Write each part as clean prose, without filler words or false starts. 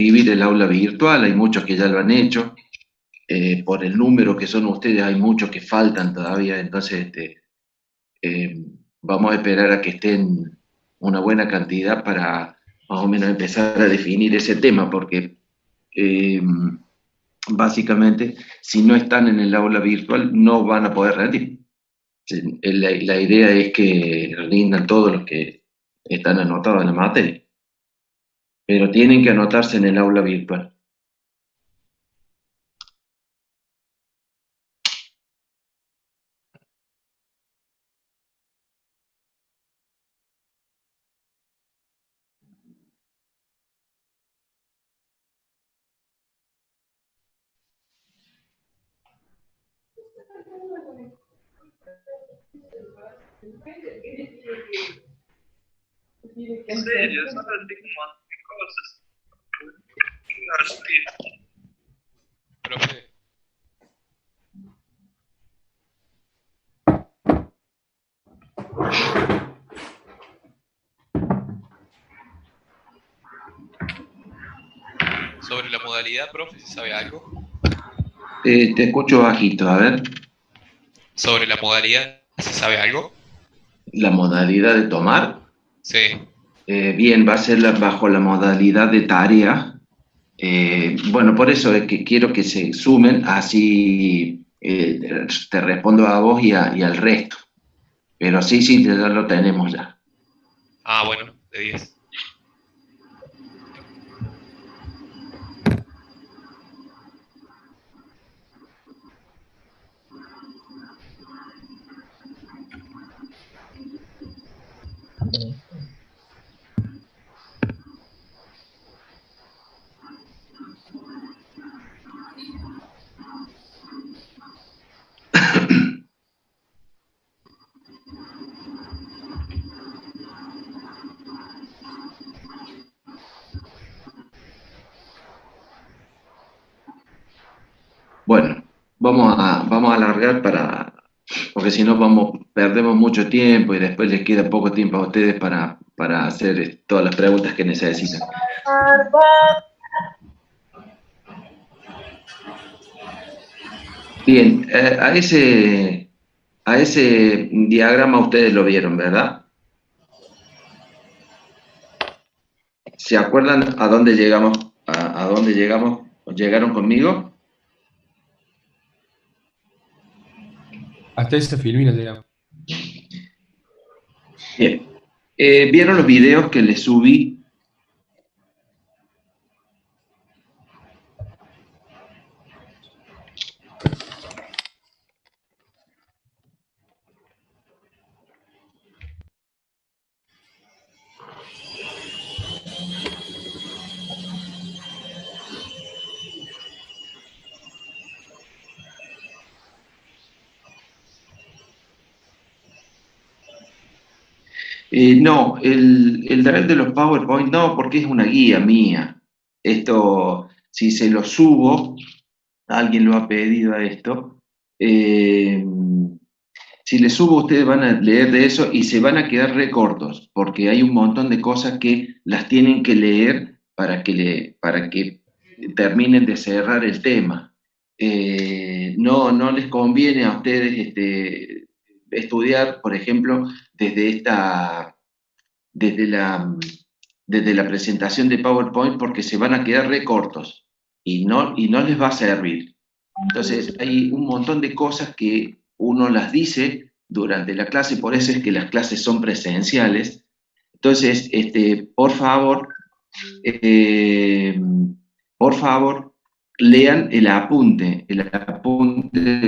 vivir el aula virtual, hay muchos que ya lo han hecho, por el número que son ustedes hay muchos que faltan todavía, entonces eh, vamos a esperar a que estén una buena cantidad para más o menos empezar a definir ese tema, porque eh, básicamente si no están en el aula virtual no van a poder rendir. La idea es que rindan todos los que están anotados en la materia, pero tienen que anotarse en el aula virtual. En serio, solo tengo un montón de cosas. Qué divertido. Profe, sobre la modalidad, profe, ¿se sabe algo? Te escucho bajito, a ver, Sobre la modalidad, ¿se sabe algo? la modalidad de tomar. Sí. Bien, va a ser bajo la modalidad de tarea. Bueno, por eso es que quiero que se sumen, así te respondo a vos y al resto. Pero sí, sí, ya lo tenemos ya. Ah, bueno, de 10. Bueno, vamos a alargar porque si no perdemos mucho tiempo y después les queda poco tiempo a ustedes para hacer todas las preguntas que necesitan. Bien, a ese diagrama ustedes lo vieron, ¿verdad? ¿Se acuerdan a dónde llegamos? ¿A dónde llegamos? ¿Llegaron conmigo? Hasta esa filmina llegamos. Bien. ¿Vieron los videos que les subí? No, el drive de los PowerPoint no, porque es una guía mía. Esto, si se lo subo, alguien lo ha pedido a esto, si le subo ustedes van a leer de eso y se van a quedar recortos, porque hay un montón de cosas que las tienen que leer para que terminen de cerrar el tema. No les conviene a ustedes estudiar, por ejemplo, desde esta, desde la, desde la presentación de PowerPoint porque se van a quedar recortos y no les va a servir. Entonces, hay un montón de cosas que uno las dice durante la clase, por eso es que las clases son presenciales. Entonces, eh, por favor, lean el apunte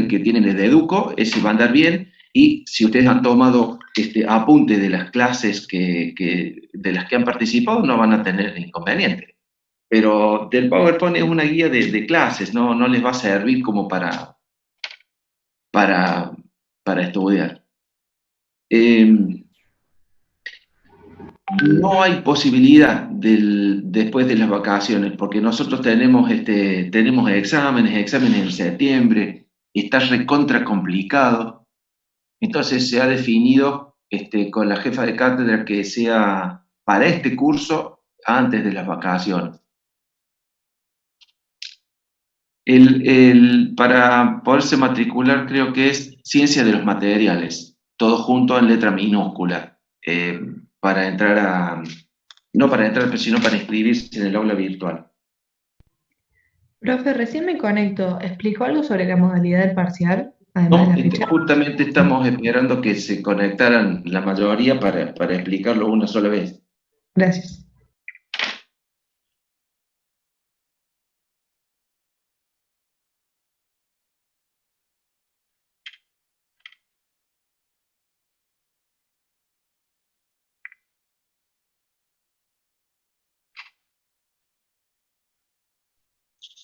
que tienen desde Educo, ese va a andar bien, y si ustedes han tomado apunte de las clases de las que han participado, no van a tener inconveniente. Pero del PowerPoint es una guía de clases, no les va a servir como para, para estudiar. No hay posibilidad después de las vacaciones, porque nosotros tenemos exámenes en septiembre, está recontra complicado. Entonces se ha definido con la jefa de cátedra que sea para este curso antes de las vacaciones. Para poderse matricular creo que es Ciencia de los Materiales, todo junto en letra minúscula, para entrar no para entrar, pero sino para inscribirse en el aula virtual. Profe, recién me conecto. ¿Explicó algo sobre la modalidad del parcial, además No, de la fecha? justamente estamos esperando que se conectaran la mayoría para explicarlo una sola vez. Gracias.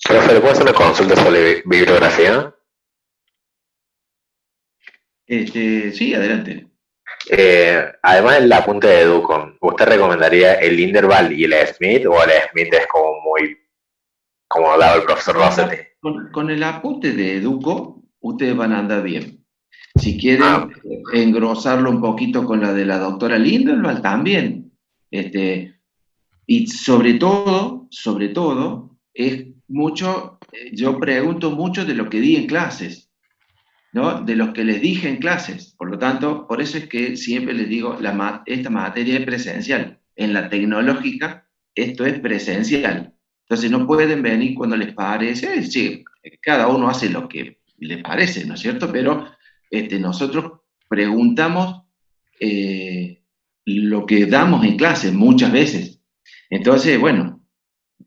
Profe, ¿le puedo hacer una consulta sobre bibliografía? Sí, adelante. Además del apunte de Ducon, ¿usted recomendaría el Linderval y el Smith o el Smith es como muy, como daba el profesor Rossetti? Con el apunte de Educo, ustedes van a andar bien. Si Ah, quieren engrosarlo un poquito con la de la doctora Lindenthal, también. Y sobre todo, es mucho, yo pregunto mucho de lo que di en clases, ¿no? De los que les dije en clases. Por lo tanto, por eso es que siempre les digo, esta materia es presencial. En la tecnológica, esto es presencial. Entonces no pueden venir cuando les parece, sí, cada uno hace lo que le parece, ¿no es cierto? Pero nosotros preguntamos lo que damos en clase muchas veces. Entonces, bueno,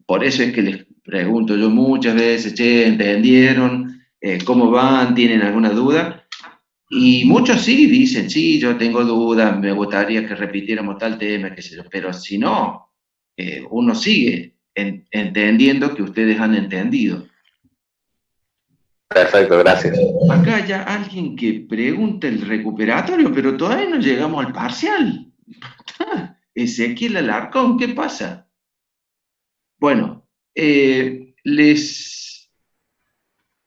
por eso es que les pregunto yo muchas veces, che, ¿entendieron? ¿Cómo van? ¿Tienen alguna duda? Y muchos sí dicen, sí, yo tengo dudas, me gustaría que repitiéramos tal tema, qué sé yo, pero si no, uno sigue entendiendo que ustedes han entendido. perfecto, gracias. Acá hay alguien que pregunta el recuperatorio, pero todavía no llegamos al parcial. Ezequiel Alarcón, ¿qué pasa? Bueno, les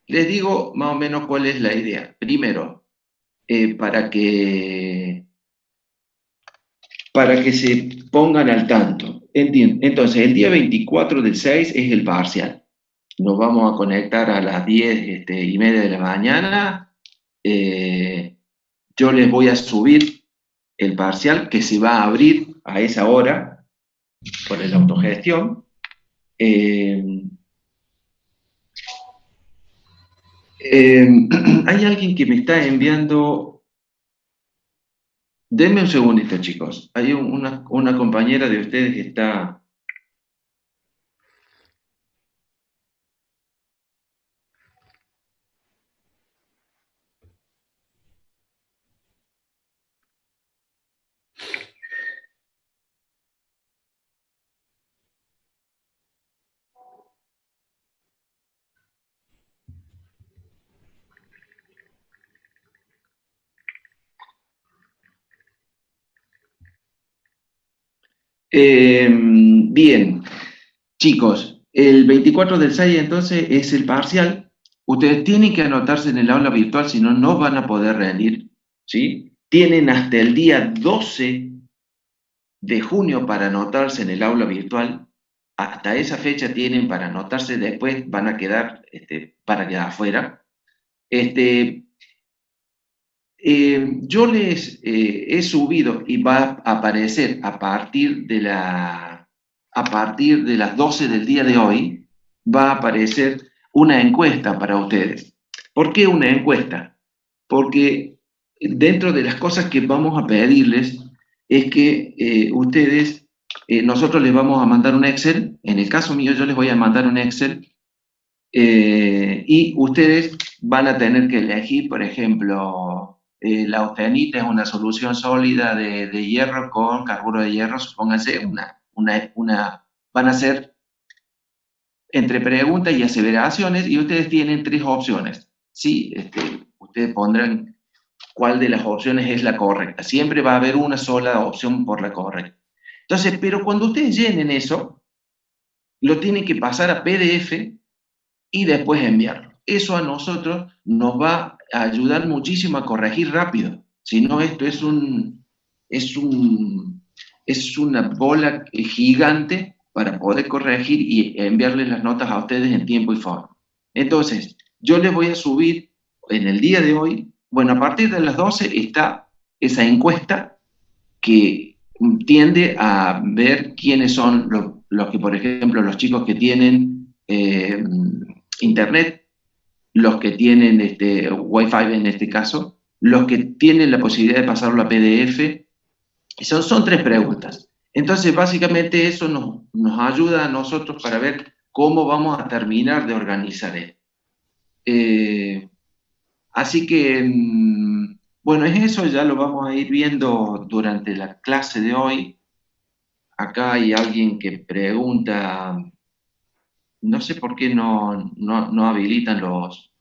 digo más o menos cuál es la idea. Primero, para que se pongan al tanto. Entonces, el día 24 del 6 es el parcial. Nos vamos a conectar a las 10:30 de la mañana. Yo les voy a subir el parcial que se va a abrir a esa hora por la autogestión. Hay alguien que me está enviando. Denme un segundito, chicos. Hay una compañera de ustedes que está. Bien, chicos, el 24 del 6 entonces es el parcial. Ustedes tienen que anotarse en el aula virtual, si no, no van a poder rendir, ¿sí? Tienen hasta el día 12 de junio para anotarse en el aula virtual. Hasta esa fecha tienen para anotarse, después van a quedar, para quedar afuera. Yo les he subido y va a aparecer a partir de las 12 del día de hoy, va a aparecer una encuesta para ustedes. ¿Por qué una encuesta? Porque dentro de las cosas que vamos a pedirles es que nosotros les vamos a mandar un Excel, en el caso mío yo les voy a mandar un Excel y ustedes van a tener que elegir, por ejemplo, la austenita es una solución sólida de hierro con carburo de hierro, supónganse, van a ser entre preguntas y aseveraciones y ustedes tienen tres opciones. Sí, ustedes pondrán cuál de las opciones es la correcta. Siempre va a haber una sola opción por la correcta. Entonces, pero cuando ustedes llenen eso, lo tienen que pasar a PDF y después enviarlo. Eso a nosotros nos va a ayudar muchísimo a corregir rápido. Si no, esto es una bola gigante para poder corregir y enviarles las notas a ustedes en tiempo y forma. Entonces, yo les voy a subir en el día de hoy, bueno, a partir de las 12 está esa encuesta que tiende a ver quiénes son los que, por ejemplo, los chicos que tienen internet, los que tienen Wi-Fi en este caso, los que tienen la posibilidad de pasarlo a PDF. Y son 3 preguntas. Entonces, básicamente eso nos ayuda a nosotros para ver cómo vamos a terminar de organizar esto. Así que, bueno, es eso, ya lo vamos a ir viendo durante la clase de hoy. Acá hay alguien que pregunta, no sé por qué no habilitan los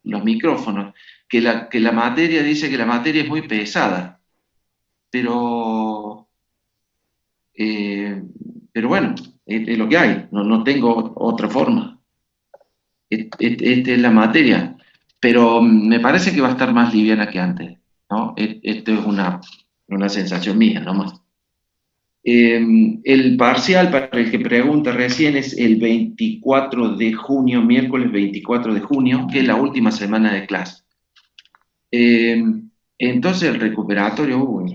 micrófonos, que la materia dice que la materia es muy pesada, pero bueno, es lo que hay, no tengo otra forma. Esta es la materia, pero me parece que va a estar más liviana que antes, ¿no? Esto es una sensación mía nomás. El parcial, para el que pregunta recién, es el 24 de junio, miércoles 24 de junio, que es la última semana de clase. Entonces el recuperatorio,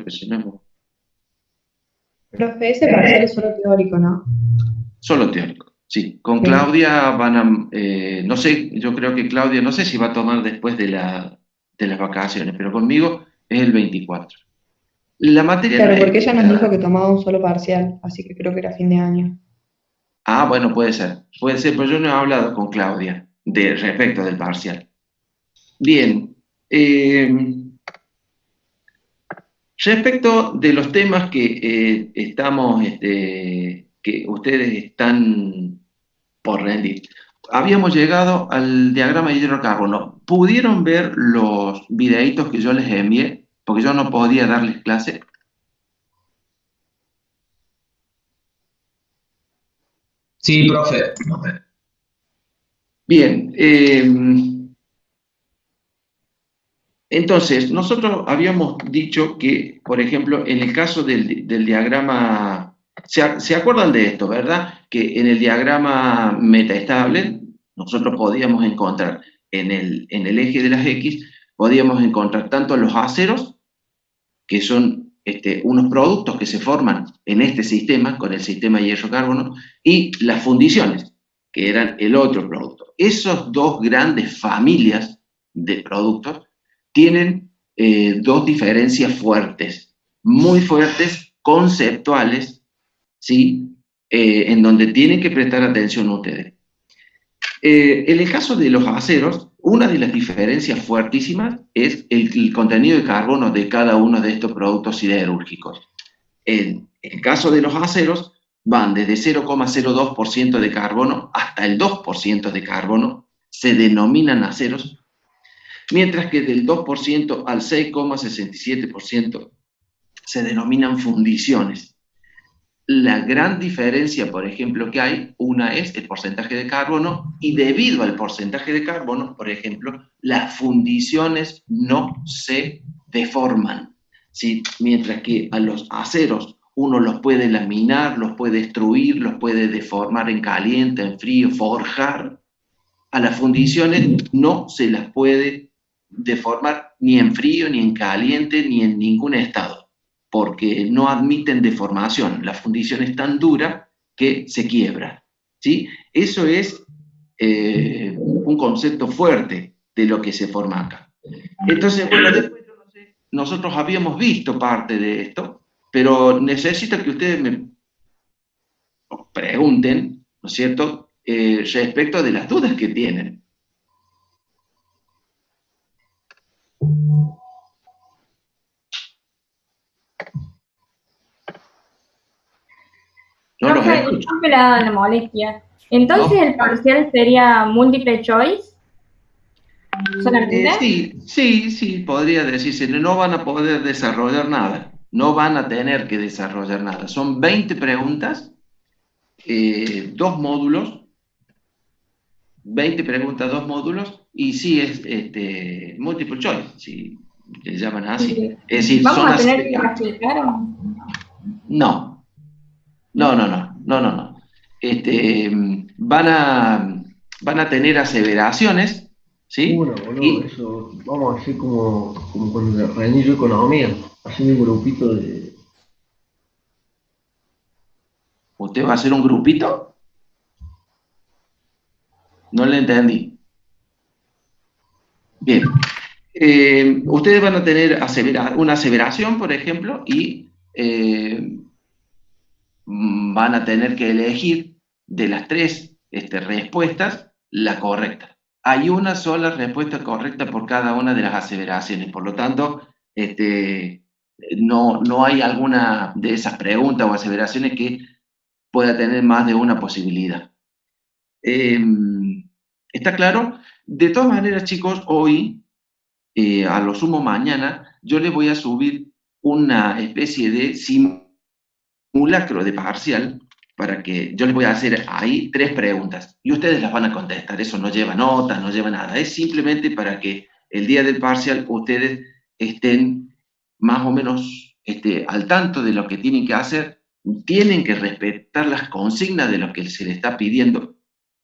presionamos. Profe, ese parcial es solo teórico, ¿no? Solo teórico, sí. Con Sí. Claudia van a, no sé, yo creo que Claudia, no sé si va a tomar después de las vacaciones, pero conmigo es el 24. La materia no Claro, es porque ella nos complicada. dijo que tomaba un solo parcial, así que creo que era fin de año. Ah, bueno, puede ser, pero yo no he hablado con Claudia respecto del parcial. Bien, respecto de los temas que estamos, que ustedes están por rendir, habíamos llegado al diagrama de hidrocarbono. ¿Pudieron ver los videitos que yo les envié? Porque yo no podía darles clase. Sí, profe. Bien, entonces, nosotros habíamos dicho que, por ejemplo, en el caso del diagrama, ¿se acuerdan de esto, verdad? Que en el diagrama metaestable, nosotros podíamos encontrar en el eje de las X, podíamos encontrar tanto los aceros, que son unos productos que se forman en este sistema, con el sistema hierro-carbono, y las fundiciones, que eran el otro producto. Esas dos grandes familias de productos tienen 2 diferencias fuertes, muy fuertes, conceptuales, ¿sí? En donde tienen que prestar atención ustedes. En el caso de los aceros, una de las diferencias fuertísimas es el contenido de carbono de cada uno de estos productos siderúrgicos. En el caso de los aceros, van desde 0,02% de carbono hasta el 2% de carbono, se denominan aceros, mientras que del 2% al 6,67% se denominan fundiciones. La gran diferencia, por ejemplo, que hay, una es el porcentaje de carbono, y debido al porcentaje de carbono, por ejemplo, las fundiciones no se deforman, ¿sí? Mientras que a los aceros uno los puede laminar, los puede extruir, los puede deformar en caliente, en frío, forjar, a las fundiciones no se las puede deformar ni en frío, ni en caliente, ni en ningún estado, porque no admiten deformación. La fundición es tan dura que se quiebra, ¿sí? Eso es un concepto fuerte de lo que se forma acá. Entonces, bueno, después yo no sé, nosotros habíamos visto parte de esto, pero necesito que ustedes me pregunten, ¿no es cierto?, respecto de las dudas que tienen. No los Profe, escucho. disculpe la molestia. Entonces, No. ¿el parcial sería multiple choice? ¿Solamente? Sí, podría decirse. No van a poder desarrollar nada. No van a tener que desarrollar nada. Son 20 preguntas, 2 módulos. 20 preguntas, 2 módulos, y sí es multiple choice, si le llaman así. Sí. Es decir, ¿Vamos son a así tener de que tanto. practicar o...? No. Van a van a tener aseveraciones, ¿sí? Bueno, boludo, Y eso, vamos a hacer como cuando rendí yo economía, haciendo un grupito de... usted va a hacer un grupito, no le entendí. Bien. Ustedes van a tener una aseveración, por ejemplo, y van a tener que elegir de las tres respuestas la correcta. Hay una sola respuesta correcta por cada una de las aseveraciones, por lo tanto, no hay alguna de esas preguntas o aseveraciones que pueda tener más de una posibilidad. ¿Está claro? De todas maneras, chicos, hoy, a lo sumo mañana, yo les voy a subir una especie de simulacro de parcial para que yo les voy a hacer ahí 3 preguntas y ustedes las van a contestar. Eso no lleva notas, no lleva nada. Es simplemente para que el día del parcial ustedes estén más o menos al tanto de lo que tienen que hacer. Tienen que respetar las consignas de lo que se les está pidiendo.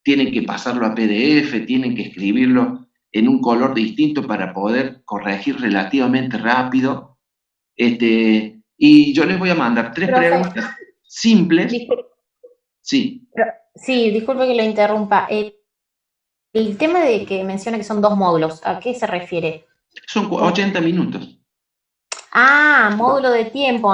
Tienen que pasarlo a PDF, tienen que escribirlo en un color distinto para poder corregir relativamente rápido. Y yo les voy a mandar 3 Profe, preguntas simples. Sí, sí, disculpe que lo interrumpa. El tema de que menciona que son 2 módulos, ¿a qué se refiere? son 80 minutos. Ah, módulo de tiempo.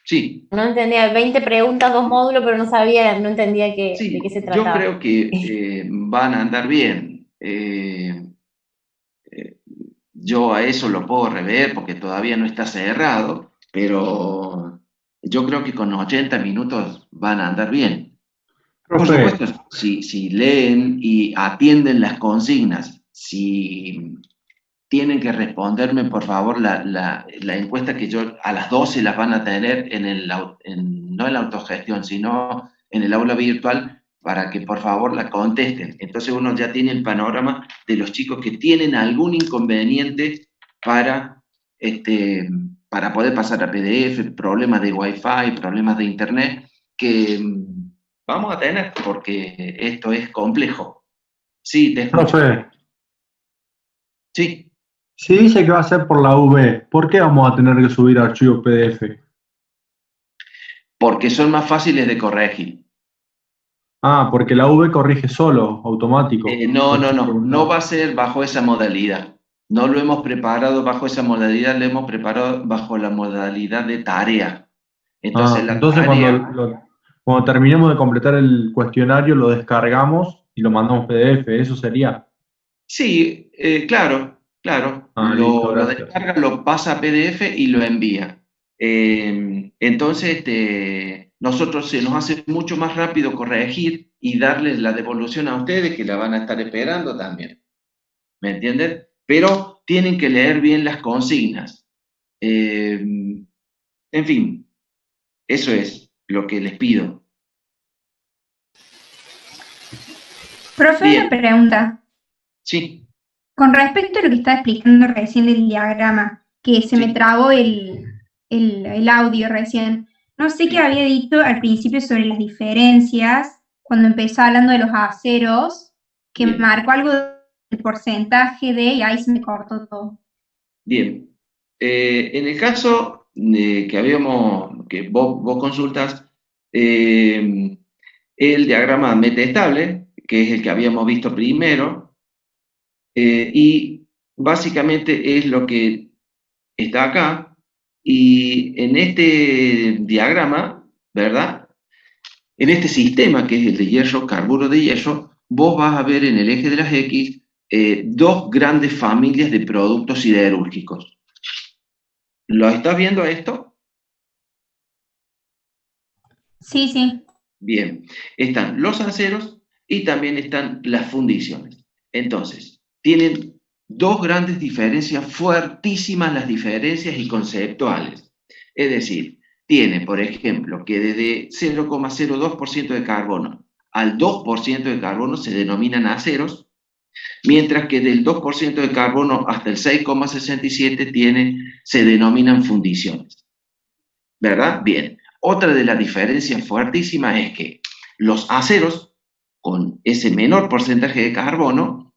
Sí, No entendía, 20 preguntas, 2 módulos, pero no entendía de qué se yo trataba. creo que van a andar bien. Yo a eso lo puedo rever porque todavía no está cerrado, pero yo creo que con 80 minutos van a andar bien. Por Profe, supuesto, si leen y atienden las consignas, si tienen que responderme, por favor, la encuesta que yo a las 12 las van a tener no en la autogestión, sino en el aula virtual, para que por favor la contesten. Entonces uno ya tiene el panorama de los chicos que tienen algún inconveniente para poder pasar a PDF, problemas de Wi-Fi, problemas de Internet, que vamos a tener, porque esto es complejo. Sí, te escucho. profe, Sí. si dice que va a ser por la UV, ¿por qué vamos a tener que subir archivos PDF? Porque son más fáciles de corregir. Ah, porque la UV corrige solo, automático. No va a ser bajo esa modalidad. No lo hemos preparado bajo esa modalidad, lo hemos preparado bajo la modalidad de tarea. Entonces, entonces cuando terminemos de completar el cuestionario lo descargamos y lo mandamos PDF, ¿eso sería? Sí, claro. Listo, Lo gracias. descarga, lo pasa a PDF y lo envía. Entonces, nosotros se nos hace mucho más rápido corregir y darles la devolución a ustedes, que la van a estar esperando también. ¿Me entienden? Pero tienen que leer bien las consignas. En fin, eso es lo que les pido. Profe, Bien. una pregunta. Sí. Con respecto a lo que estaba explicando recién del diagrama, que se me trabó el audio recién, no sé qué había dicho al principio sobre las diferencias, cuando empezó hablando de los aceros, que me marcó algo del porcentaje de, y ahí se me cortó todo. Bien. En el caso que vos consultas, el diagrama metaestable, que es el que habíamos visto primero, y básicamente es lo que está acá, y en este diagrama, ¿verdad? En este sistema, que es el de hierro, carburo de hierro, vos vas a ver en el eje de las X 2 grandes familias de productos siderúrgicos. ¿Lo estás viendo esto? Sí, sí. Bien. Están los aceros y también están las fundiciones. Entonces, tienen 2 grandes diferencias, fuertísimas las diferencias y conceptuales. Es decir, tiene, por ejemplo, que desde 0,02% de carbono al 2% de carbono se denominan aceros, mientras que del 2% de carbono hasta el 6,67 se denominan fundiciones. ¿Verdad? Bien. Otra de las diferencias fuertísimas es que los aceros con ese menor porcentaje de carbono,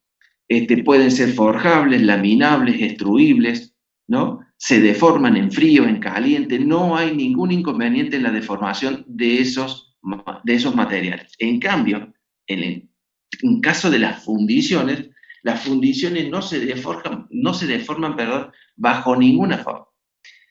pueden ser forjables, laminables, extruibles, ¿no? Se deforman en frío, en caliente, no hay ningún inconveniente en la deformación de esos materiales. En cambio, en caso de las fundiciones no se deforman, perdón, bajo ninguna forma,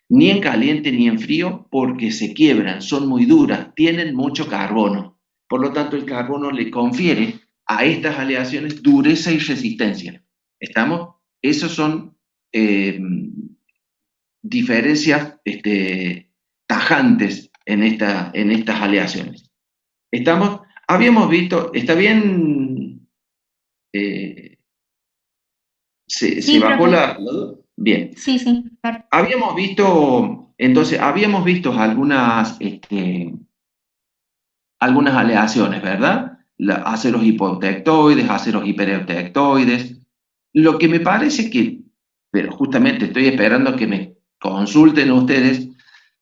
ni en caliente ni en frío, porque se quiebran, son muy duras, tienen mucho carbono. Por lo tanto, el carbono le confiere a estas aleaciones dureza y resistencia. ¿Estamos? Esos son diferencias tajantes en estas aleaciones. ¿Estamos? Habíamos visto, ¿está bien? Sí, ¿Se bajó profe. la duda? Bien. Sí, sí. Perfecto. Habíamos visto algunas aleaciones, ¿verdad? Aceros hipoeutectoides, aceros hipereutectoides. Lo que me parece pero justamente estoy esperando que me consulten ustedes,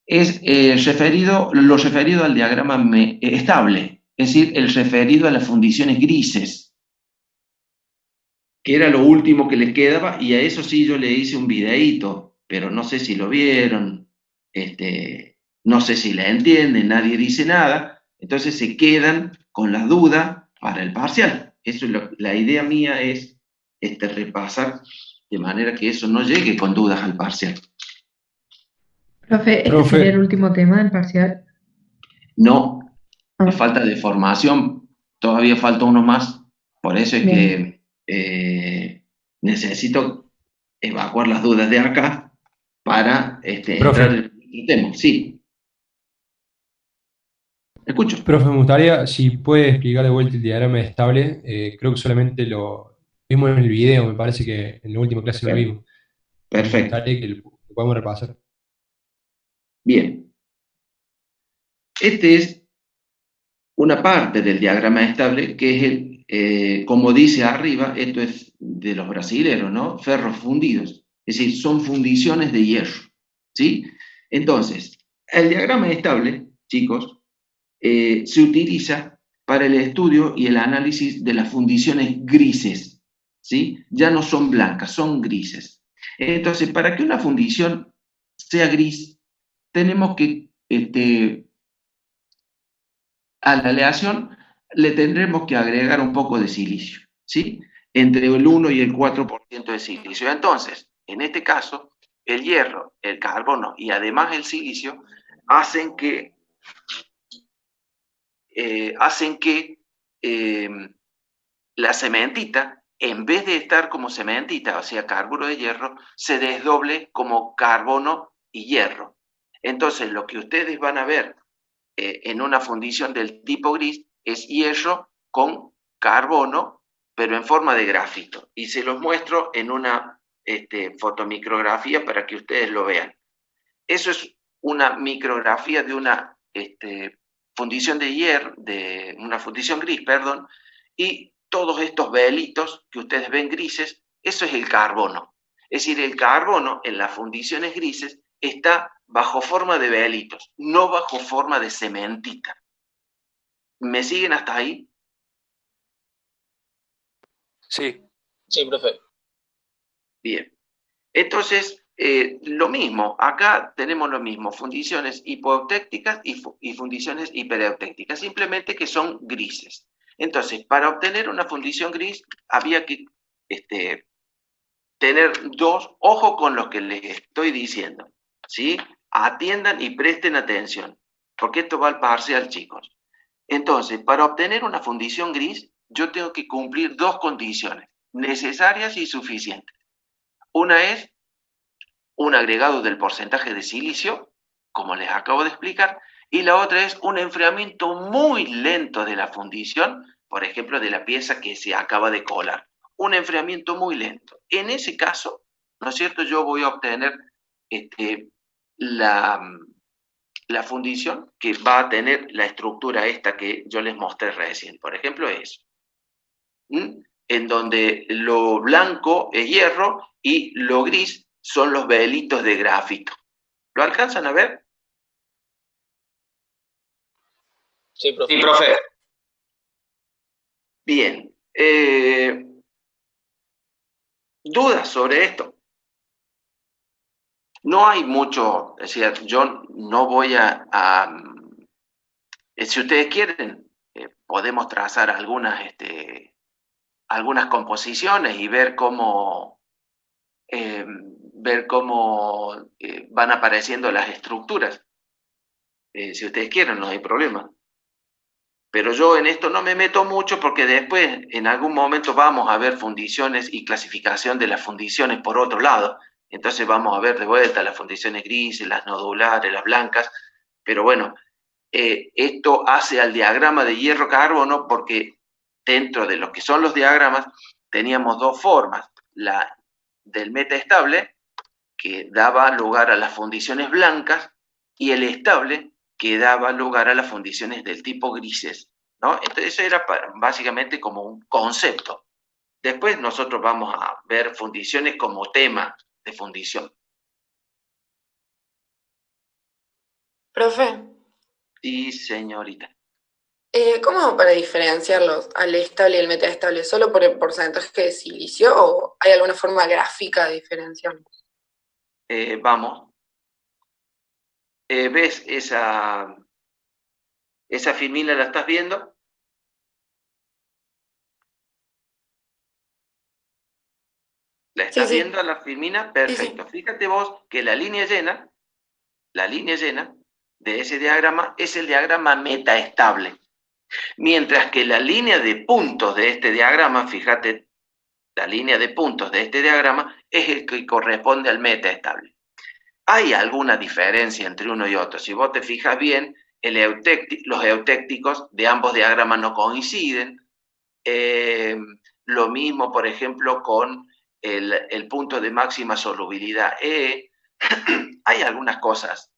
es lo referido al diagrama estable, es decir, el referido a las fundiciones grises, que era lo último que les quedaba, y a eso sí yo le hice un videíto, pero no sé si lo vieron, no sé si la entienden, nadie dice nada, entonces se quedan con las dudas para el parcial. Eso es la idea mía es repasar de manera que eso no llegue con dudas al parcial. Profe, ¿este sería el último tema del parcial? No, me falta de formación, todavía falta uno más, por eso es Bien. que necesito evacuar las dudas de acá para entrar en el tema. Sí. Escucho. Profe, me gustaría, si puede explicar de vuelta el diagrama estable, creo que solamente lo vimos en el video, me parece que en la última clase lo vimos. Perfecto. Me gustaría que lo podamos repasar. Bien. Este es una parte del diagrama estable que es como dice arriba, esto es de los brasileros, ¿no? Ferros fundidos. Es decir, son fundiciones de hierro, ¿sí? Entonces, el diagrama estable, chicos, se utiliza para el estudio y el análisis de las fundiciones grises, ¿sí? Ya no son blancas, son grises. Entonces, para que una fundición sea gris, tenemos que, a la aleación le tendremos que agregar un poco de silicio, ¿sí? Entre el 1 y el 4% de silicio. Entonces, en este caso, el hierro, el carbono y además el silicio hacen que la cementita, en vez de estar como cementita, o sea, carburo de hierro, se desdoble como carbono y hierro. Entonces, lo que ustedes van a ver en una fundición del tipo gris es hierro con carbono, pero en forma de grafito. Y se los muestro en una fotomicrografía para que ustedes lo vean. Eso es una micrografía de una fundición de hierro, de una fundición gris, perdón, y todos estos velitos que ustedes ven grises, eso es el carbono. Es decir, el carbono en las fundiciones grises está bajo forma de velitos, no bajo forma de cementita. ¿Me siguen hasta ahí? Sí. Sí, profe. Bien. Entonces, lo mismo, acá tenemos lo mismo, fundiciones hipoeutécticas y fundiciones hipereeutécticas, simplemente que son grises. Entonces, para obtener una fundición gris, había que tener dos, ojo con lo que les estoy diciendo, ¿sí? Atiendan y presten atención, porque esto va al parcial, chicos. Entonces, para obtener una fundición gris, yo tengo que cumplir dos condiciones necesarias y suficientes. Una es un agregado del porcentaje de silicio, como les acabo de explicar, y la otra es un enfriamiento muy lento de la fundición, por ejemplo, de la pieza que se acaba de colar. Un enfriamiento muy lento. En ese caso, ¿no es cierto? Yo voy a obtener la fundición que va a tener la estructura esta que yo les mostré recién. Por ejemplo, eso. En donde lo blanco es hierro y lo gris son los velitos de grafito. ¿Lo alcanzan a ver? Sí, profe. Sí, profe. Bien. ¿Dudas sobre esto? No hay mucho, es decir, yo no voy si ustedes quieren, podemos trazar algunas composiciones y ver cómo van apareciendo las estructuras. Si ustedes quieren, no hay problema. Pero yo en esto no me meto mucho porque después, en algún momento, vamos a ver fundiciones y clasificación de las fundiciones por otro lado. Entonces vamos a ver de vuelta las fundiciones grises, las nodulares, las blancas. Pero bueno, esto hace al diagrama de hierro-carbono porque dentro de lo que son los diagramas teníamos dos formas. La del metaestable, que daba lugar a las fundiciones blancas, y el estable, que daba lugar a las fundiciones del tipo grises, ¿no? Entonces eso era básicamente como un concepto. Después nosotros vamos a ver fundiciones como tema de fundición. Profe, Sí, señorita. ¿cómo hago para diferenciarlos al estable y el metaestable? ¿Solo por el porcentaje de silicio o hay alguna forma gráfica de diferenciarlos? Vamos. ¿Ves esa filmina, la estás viendo? ¿La estás viendo la filmina? Perfecto. Fíjate vos que la línea llena de ese diagrama es el diagrama metaestable. Mientras que la línea de puntos de este diagrama, fíjate, la línea de puntos de este diagrama es el que corresponde al metaestable. Hay alguna diferencia entre uno y otro. Si vos te fijas bien, los eutécticos de ambos diagramas no coinciden. Lo mismo, por ejemplo, con el punto de máxima solubilidad E. Hay algunas cosas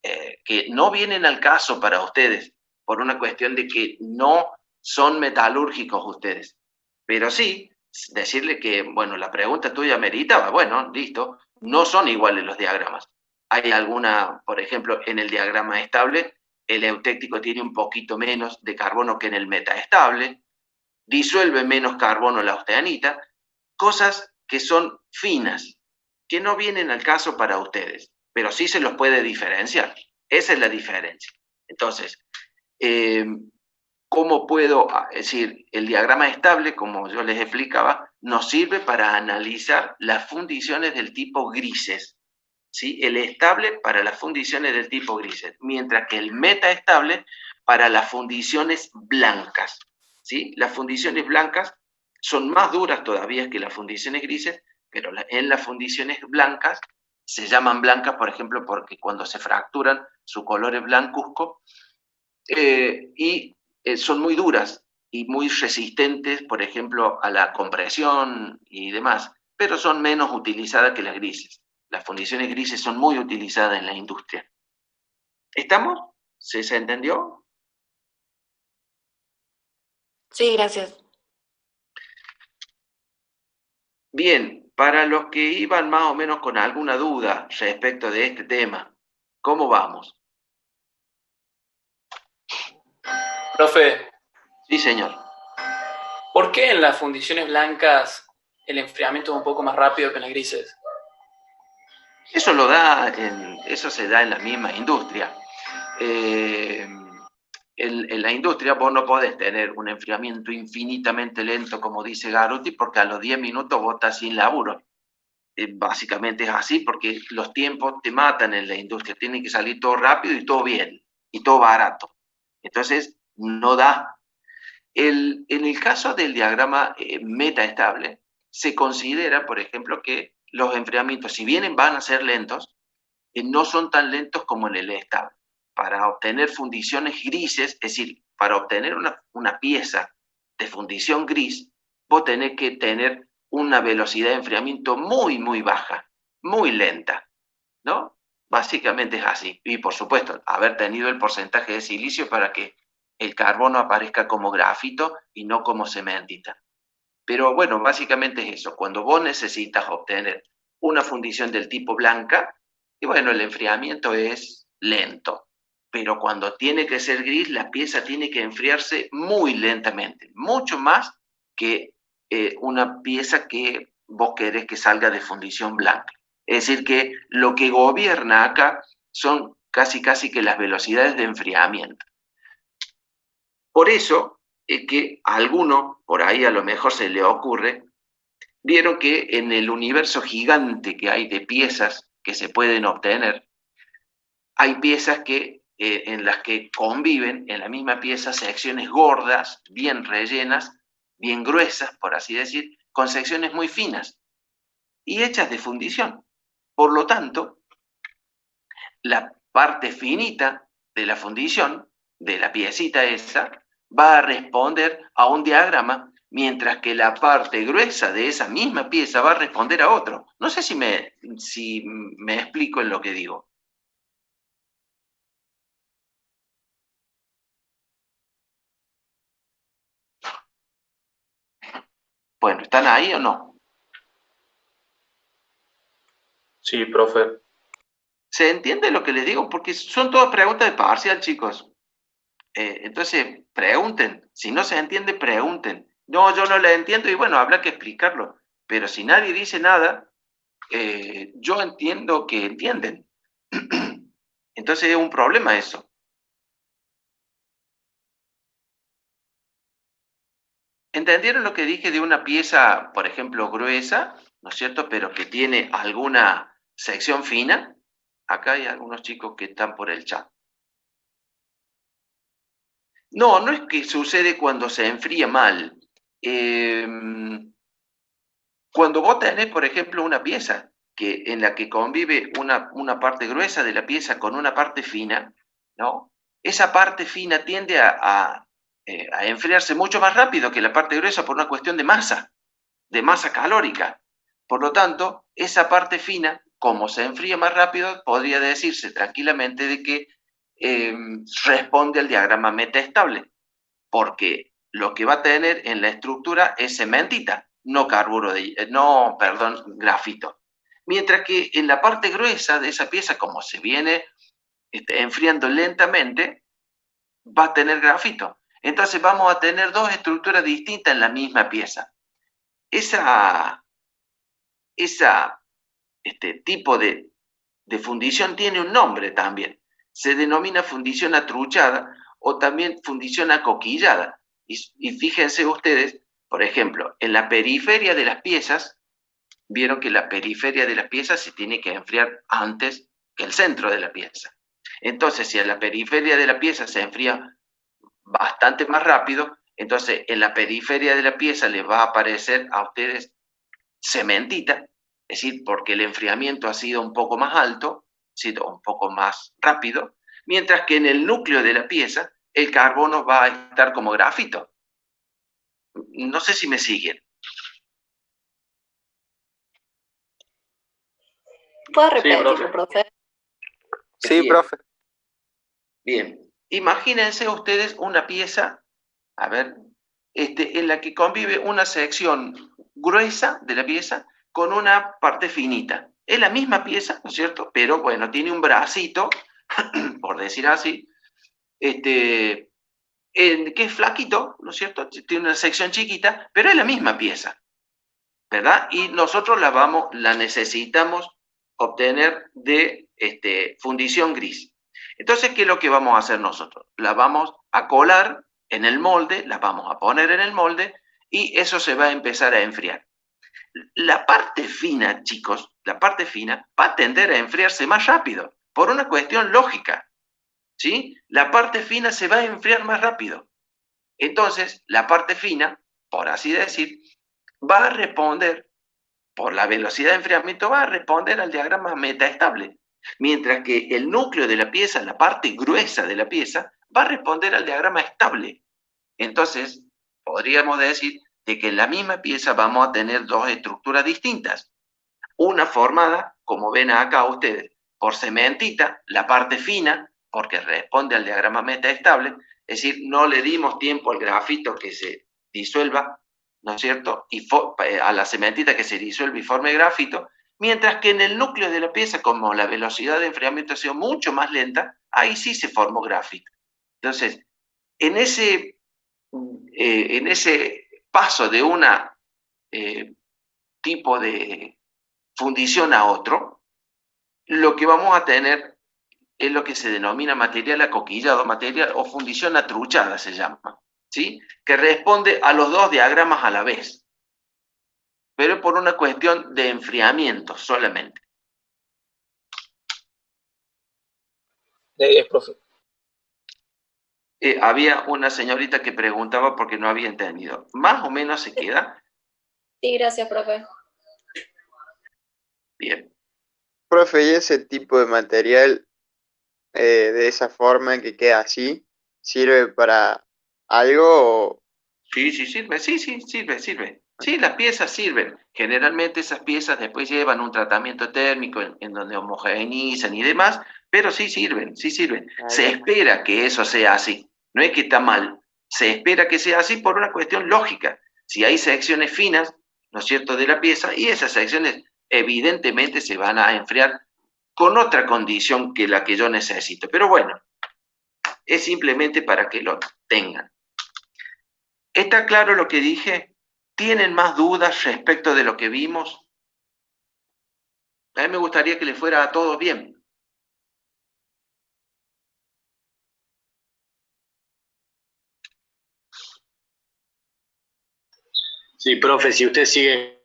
que no vienen al caso para ustedes, por una cuestión de que no son metalúrgicos ustedes. Pero sí, decirle que, bueno, la pregunta tuya meritaba, bueno, listo, no son iguales los diagramas. Hay alguna, por ejemplo, en el diagrama estable, el eutéctico tiene un poquito menos de carbono que en el metaestable, disuelve menos carbono la octeanita, cosas que son finas, que no vienen al caso para ustedes, pero sí se los puede diferenciar. Esa es la diferencia. Entonces, ¿cómo puedo decir? El diagrama estable, como yo les explicaba, nos sirve para analizar las fundiciones del tipo grises, ¿sí? El estable para las fundiciones del tipo grises, mientras que el metaestable para las fundiciones blancas, ¿sí? Las fundiciones blancas son más duras todavía que las fundiciones grises, pero en las fundiciones blancas se llaman blancas, por ejemplo, porque cuando se fracturan su color es blancuzco, y son muy duras y muy resistentes, por ejemplo, a la compresión y demás, pero son menos utilizadas que las grises. Las fundiciones grises son muy utilizadas en la industria. ¿Estamos? ¿Se entendió? Sí, gracias. Bien, para los que iban más o menos con alguna duda respecto de este tema, ¿cómo vamos? Profe. Sí, señor. ¿Por qué en las fundiciones blancas el enfriamiento es un poco más rápido que en las grises? Eso se da en la misma industria. En la industria vos no podés tener un enfriamiento infinitamente lento, como dice Garuti, porque a los 10 minutos vos estás sin laburo. Básicamente es así, porque los tiempos te matan en la industria. Tiene que salir todo rápido y todo bien, y todo barato. Entonces, no da. En el caso del diagrama metaestable, se considera, por ejemplo, que los enfriamientos, si bien van a ser lentos, no son tan lentos como en el estable. Para obtener fundiciones grises, es decir, para obtener una pieza de fundición gris, vos tenés que tener una velocidad de enfriamiento muy, muy baja, muy lenta, ¿no? Básicamente es así. Y por supuesto, haber tenido el porcentaje de silicio para que el carbono aparezca como grafito y no como cementita. Pero bueno, básicamente es eso. Cuando vos necesitas obtener una fundición del tipo blanca, y bueno, el enfriamiento es lento, pero cuando tiene que ser gris, la pieza tiene que enfriarse muy lentamente, mucho más que una pieza que vos querés que salga de fundición blanca. Es decir, que lo que gobierna acá son casi que las velocidades de enfriamiento. Por eso es que a alguno, por ahí a lo mejor se le ocurre, vieron que en el universo gigante que hay de piezas que se pueden obtener, hay piezas que, en las que conviven en la misma pieza secciones gordas, bien rellenas, bien gruesas, por así decir, con secciones muy finas y hechas de fundición. Por lo tanto, la parte finita de la fundición, de la piecita esa, va a responder a un diagrama, mientras que la parte gruesa de esa misma pieza va a responder a otro. No sé si me explico en lo que digo. Bueno, ¿están ahí o no? Sí, profe. ¿Se entiende lo que les digo? Porque son todas preguntas de parcial, chicos. Entonces, pregunten. Si no se entiende, pregunten. No, yo no le entiendo y bueno, habrá que explicarlo. Pero si nadie dice nada, yo entiendo que entienden. Entonces es un problema eso. ¿Entendieron lo que dije de una pieza, por ejemplo, gruesa, ¿no es cierto? Pero que tiene alguna sección fina. Acá hay algunos chicos que están por el chat. No, no es que sucede cuando se enfría mal. Cuando vos tenés, por ejemplo, una pieza en la que convive una parte gruesa de la pieza con una parte fina, ¿no? Esa parte fina tiende a enfriarse mucho más rápido que la parte gruesa por una cuestión de masa calórica. Por lo tanto, esa parte fina, como se enfría más rápido, podría decirse tranquilamente de que responde al diagrama metaestable, porque lo que va a tener en la estructura es cementita, no grafito. Mientras que en la parte gruesa de esa pieza, como se viene enfriando lentamente, va a tener grafito. Entonces vamos a tener dos estructuras distintas en la misma pieza. Este tipo de fundición tiene un nombre también. Se denomina fundición atruchada o también fundición acoquillada. Y fíjense ustedes, por ejemplo, en la periferia de las piezas, vieron que la periferia de las piezas se tiene que enfriar antes que el centro de la pieza. Entonces, si a la periferia de la pieza se enfría bastante más rápido, entonces en la periferia de la pieza les va a aparecer a ustedes cementita, es decir, porque el enfriamiento ha sido un poco más alto, ha sido un poco más rápido, mientras que en el núcleo de la pieza el carbono va a estar como grafito. No sé si me siguen. ¿Puedo repetirlo, profe? Sí, bien, profe. Bien, imagínense ustedes una pieza, a ver, en la que convive una sección gruesa de la pieza con una parte finita. Es la misma pieza, ¿no es cierto? Pero bueno, tiene un bracito, por decir así, que es flaquito, ¿no es cierto? Tiene una sección chiquita, pero es la misma pieza, ¿verdad? Y nosotros la necesitamos obtener de fundición gris. Entonces, ¿qué es lo que vamos a hacer nosotros? La vamos a colar en el molde, la vamos a poner en el molde y eso se va a empezar a enfriar. La parte fina, chicos, la parte fina va a tender a enfriarse más rápido por una cuestión lógica, ¿sí? La parte fina se va a enfriar más rápido. Entonces, la parte fina, por así decir, va a responder, por la velocidad de enfriamiento, va a responder al diagrama metaestable, mientras que el núcleo de la pieza, la parte gruesa de la pieza, va a responder al diagrama estable. Entonces, podríamos decir de que en la misma pieza vamos a tener dos estructuras distintas. Una formada, como ven acá ustedes, por cementita, la parte fina, porque responde al diagrama metaestable, es decir, no le dimos tiempo al grafito que se disuelva, ¿no es cierto? Y a la cementita que se disuelva y forme grafito, Mientras que en el núcleo de la pieza, como la velocidad de enfriamiento ha sido mucho más lenta, ahí sí se formó gráfica. Entonces, en ese paso de una tipo de fundición a otro, lo que vamos a tener es lo que se denomina material acoquillado, material o fundición atruchada se llama, ¿sí? Que responde a los dos diagramas a la vez, pero por una cuestión de enfriamiento solamente. 10, profe. Había una señorita que preguntaba porque no había entendido. ¿Más o menos se queda? Sí, gracias, profe. Bien. Profe, ¿y ese tipo de material de esa forma que queda así, sirve para algo o...? Sí, sí, sirve, sí, sirve. Sí, las piezas sirven. Generalmente esas piezas después llevan un tratamiento térmico en donde homogeneizan y demás, pero sí sirven, sí sirven. Se espera que eso sea así. No es que está mal. Se espera que sea así por una cuestión lógica. Si hay secciones finas, ¿no es cierto?, de la pieza, y esas secciones evidentemente se van a enfriar con otra condición que la que yo necesito. Pero bueno, es simplemente para que lo tengan. ¿Está claro lo que dije? ¿Tienen más dudas respecto de lo que vimos? A mí me gustaría que les fuera a todos bien. Sí, profe, si usted sigue